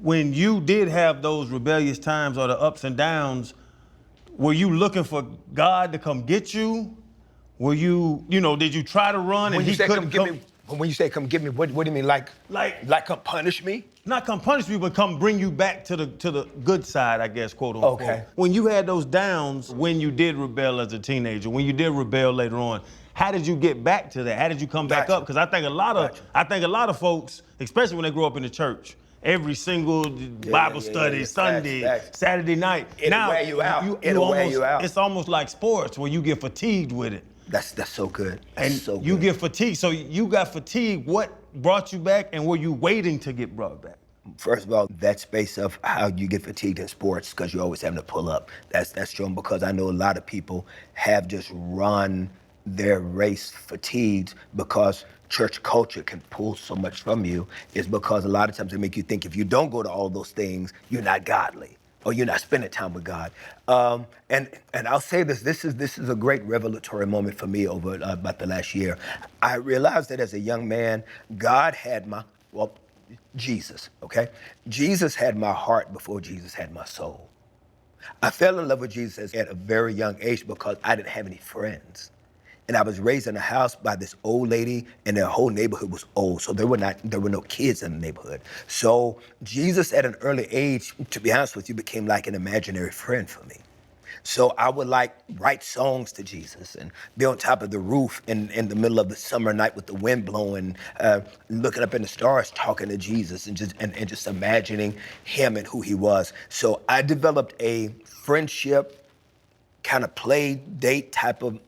when you did have those rebellious times or the ups and downs, were you looking for God to come get you? Were you, did you try to run and he couldn't come? When you say come get me, what do you mean? Like come punish me? Not come punish me, but come bring you back to the good side, I guess, quote unquote. Okay. When you had those downs, when you did rebel as a teenager, when you did rebel later on, how did you get back to that? How did you come back up? Because I think a lot of folks, especially when they grow up in the church, every single Bible study, Sunday, Saturday night. It'll wear you out. It's almost like sports where you get fatigued with it. That's so good. You get fatigued. So you got fatigued. What brought you back, and were you waiting to get brought back? First of all, that space of how you get fatigued in sports because you're always having to pull up. That's true, because I know a lot of people have just run their race fatigued because church culture can pull so much from you. Is because a lot of times they make you think if you don't go to all those things, you're not godly or you're not spending time with God. And I'll say this is a great revelatory moment for me over about the last year. I realized that as a young man, God had Jesus, okay? Jesus had my heart before Jesus had my soul. I fell in love with Jesus at a very young age because I didn't have any friends. And I was raised in a house by this old lady, and the whole neighborhood was old, so there were no kids in the neighborhood. So Jesus at an early age, to be honest with you, became like an imaginary friend for me. So I would write songs to Jesus and be on top of the roof in the middle of the summer night with the wind blowing, looking up in the stars, talking to Jesus and just imagining him and who he was. So I developed a friendship, kind of play date type of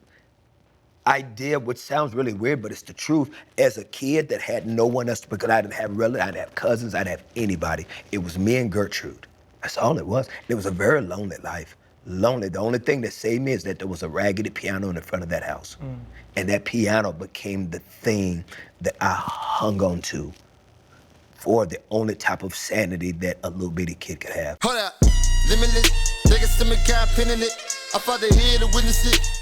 idea, which sounds really weird, but it's the truth. As a kid that had no one else, because I didn't have relatives, I didn't have cousins, I didn't have anybody. It was me and Gertrude. That's all it was. It was a very lonely life. Lonely. The only thing that saved me is that there was a raggedy piano in the front of that house. And that piano became the thing that I hung on to for the only type of sanity that a little bitty kid could have. Hold up, limitless, niggas to me, can't pin in it. I fought to hear to witness it.